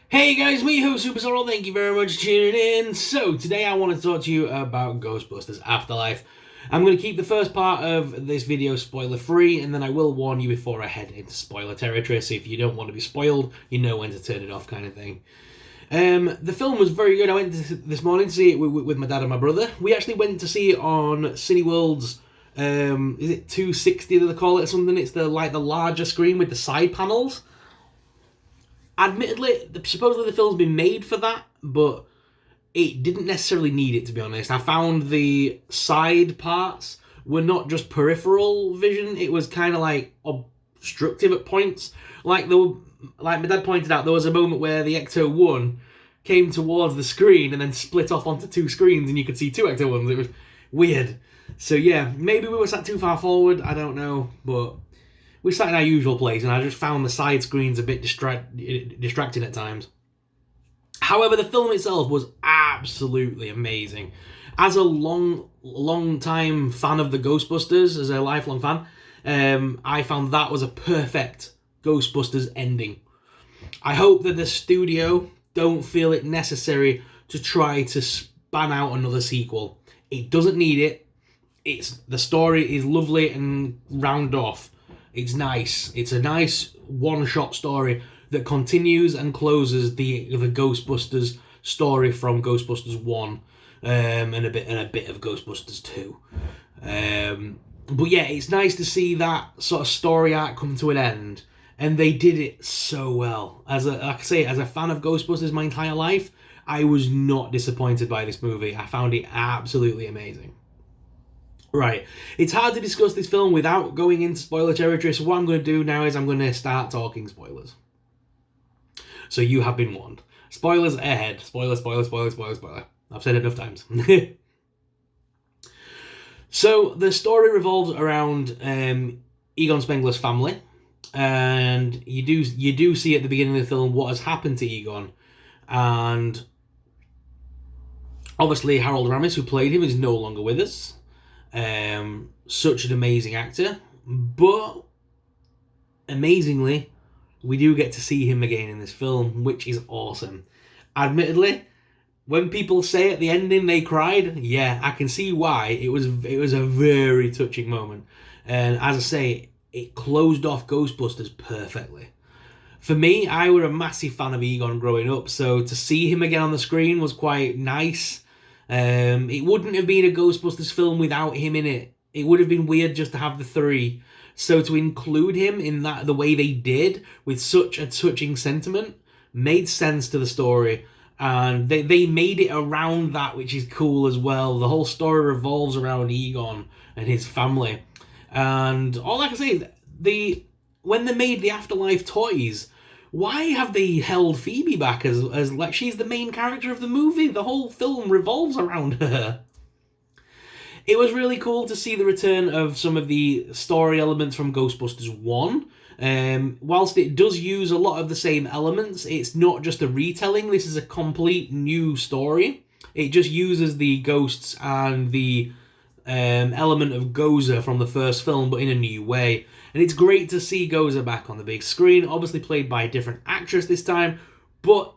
Hey guys, me ho Super Sorrel, thank you very much for tuning in. So today I want to talk to you about Ghostbusters Afterlife. I'm going to keep the first part of this video spoiler free, and then I will warn you before I head into spoiler territory, so if you don't want to be spoiled, you know when to turn it off kind of thing. The film was very good. I went this morning to see it with my dad and my brother. We actually went to see it on Cineworld's, is it 260 that they call it or something? It's the larger screen with the side panels. Admittedly, supposedly the film's been made for that, but it didn't necessarily need it, to be honest. I found the side parts were not just peripheral vision, it was kind of like obstructive at points. Like my dad pointed out, there was a moment where the Ecto-1 came towards the screen and then split off onto two screens and you could see two Ecto-1s. It was weird. So yeah, maybe we were sat too far forward, I don't know, but we sat in our usual place, and I just found the side screens a bit distracting at times. However, the film itself was absolutely amazing. As a long-time fan of the Ghostbusters, as a lifelong fan, I found that was a perfect Ghostbusters ending. I hope that the studio don't feel it necessary to try to span out another sequel. It doesn't need it. The story is lovely and round off. It's nice. It's a nice one-shot story that continues and closes the Ghostbusters story from Ghostbusters 1 and a bit of Ghostbusters 2. But yeah, it's nice to see that sort of story arc come to an end, and they did it so well. Like I say, as a fan of Ghostbusters my entire life, I was not disappointed by this movie. I found it absolutely amazing. Right, it's hard to discuss this film without going into spoiler territory, so what I'm going to do now is I'm going to start talking spoilers. So you have been warned. Spoilers ahead. Spoiler. I've said it enough times. So the story revolves around Egon Spengler's family, and you do see at the beginning of the film what has happened to Egon, and obviously Harold Ramis, who played him, is no longer with us. Such an amazing actor, but amazingly, we do get to see him again in this film, which is awesome. Admittedly, when people say at the ending they cried, yeah, I can see why. It was a very touching moment, and as I say, it closed off Ghostbusters perfectly. For me, I were a massive fan of Egon growing up, so to see him again on the screen was quite nice. It wouldn't have been a Ghostbusters film without him in it. It would have been weird just to have the three. So to include him in that the way they did, with such a touching sentiment, made sense to the story. And they made it around that, which is cool as well. The whole story revolves around Egon and his family. And all I can say, when they made the Afterlife toys, why have they held Phoebe back as like she's the main character of the movie? The whole film revolves around her. It was really cool to see the return of some of the story elements from Ghostbusters 1. Whilst it does use a lot of the same elements, it's not just a retelling. This is a complete new story. It just uses the ghosts and the element of Gozer from the first film, but in a new way. And it's great to see Gozer back on the big screen, obviously played by a different actress this time, but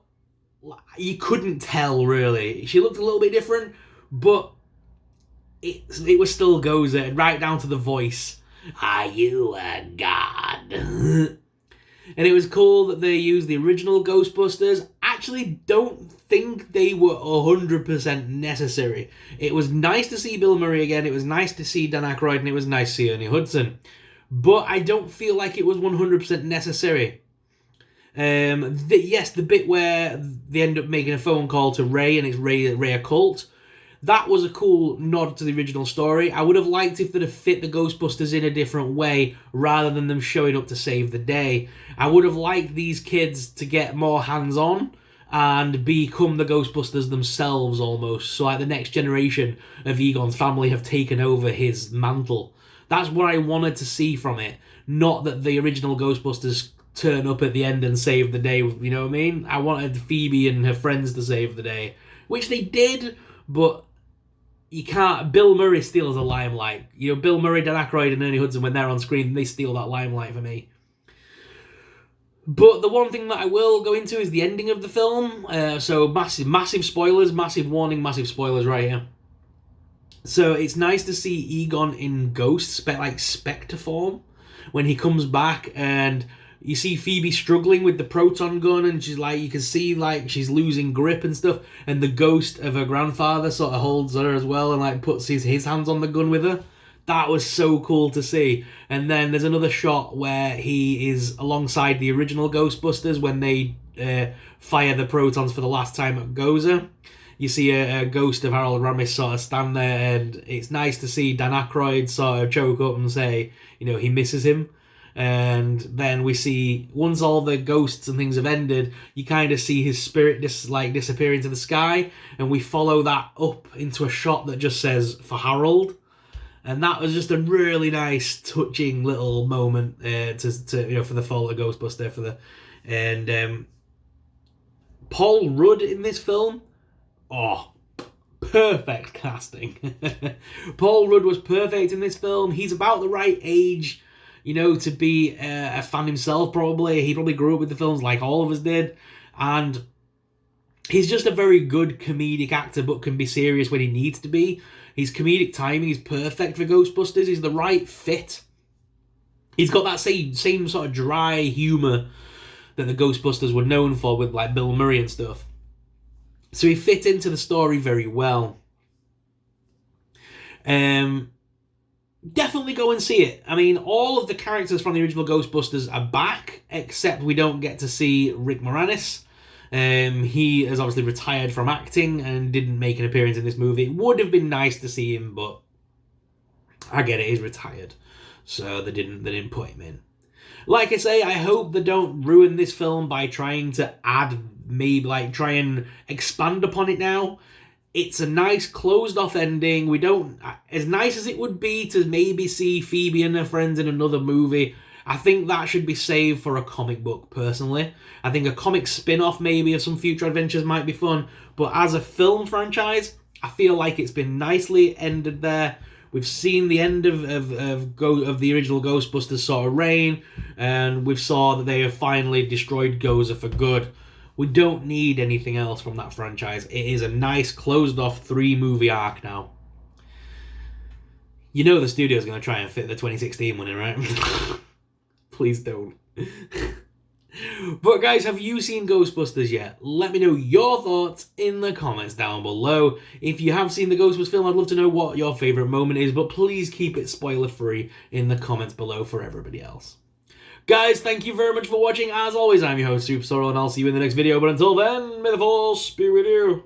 you couldn't tell, really. She looked a little bit different, but it was still Gozer, right down to the voice. Are you a god? And it was cool that they used the original Ghostbusters. Actually, don't think they were 100% necessary. It was nice to see Bill Murray again, it was nice to see Dan Aykroyd, and it was nice to see Ernie Hudson. But I don't feel like it was 100% necessary. Yes, the bit where they end up making a phone call to Ray, and it's Ray Occult, that was a cool nod to the original story. I would have liked if they'd have fit the Ghostbusters in a different way, rather than them showing up to save the day. I would have liked these kids to get more hands-on and become the Ghostbusters themselves, almost. So like the next generation of Egon's family have taken over his mantle. That's what I wanted to see from it. Not that the original Ghostbusters turn up at the end and save the day, you know what I mean? I wanted Phoebe and her friends to save the day, which they did, but you can't. Bill Murray steals the limelight. You know, Bill Murray, Dan Aykroyd, and Ernie Hudson, when they're on screen, they steal that limelight for me. But the one thing that I will go into is the ending of the film. So massive spoilers, massive warning, massive spoilers right here. So it's nice to see Egon in ghost, like spectre form, when he comes back, and you see Phoebe struggling with the proton gun, and she's like, you can see like she's losing grip and stuff, and the ghost of her grandfather sort of holds her as well, and like puts his hands on the gun with her. That was so cool to see. And then there's another shot where he is alongside the original Ghostbusters when they fire the protons for the last time at Gozer. You see a ghost of Harold Ramis sort of stand there, and it's nice to see Dan Aykroyd sort of choke up and say, you know, he misses him. And then we see, once all the ghosts and things have ended, you kind of see his spirit disappear into the sky, and we follow that up into a shot that just says, for Harold. And that was just a really nice, touching little moment to for the fall of Ghostbuster and Paul Rudd in this film. Oh, perfect casting. Paul Rudd was perfect in this film. He's about the right age, to be a fan himself. Probably he grew up with the films like all of us did, and he's just a very good comedic actor, but can be serious when he needs to be. His comedic timing is perfect for Ghostbusters. He's the right fit. He's got that same sort of dry humour that the Ghostbusters were known for with like Bill Murray and stuff. So he fit into the story very well. Definitely go and see it. I mean, all of the characters from the original Ghostbusters are back, except we don't get to see Rick Moranis. He has obviously retired from acting and didn't make an appearance in this movie. It would have been nice to see him, but I get it, he's retired, so they didn't put him in. Like I say, I hope they don't ruin this film by trying to try and expand upon it now. It's a nice closed off ending. We don't, as nice as it would be to maybe see Phoebe and her friends in another movie, I think that should be saved for a comic book, personally. I think a comic spin-off maybe of some future adventures might be fun, but as a film franchise, I feel like it's been nicely ended there. We've seen the end of the original Ghostbusters sort of reign, and we've saw that they have finally destroyed Gozer for good. We don't need anything else from that franchise. It is a nice closed-off 3-movie arc now. You know the studio's going to try and fit the 2016 one in, right? Please don't. But guys, have you seen Ghostbusters yet? Let me know your thoughts in the comments down below. If you have seen the Ghostbusters film, I'd love to know what your favourite moment is, but please keep it spoiler-free in the comments below for everybody else. Guys, thank you very much for watching. As always, I'm your host, Super Sorrel, and I'll see you in the next video. But until then, may the Force be with you.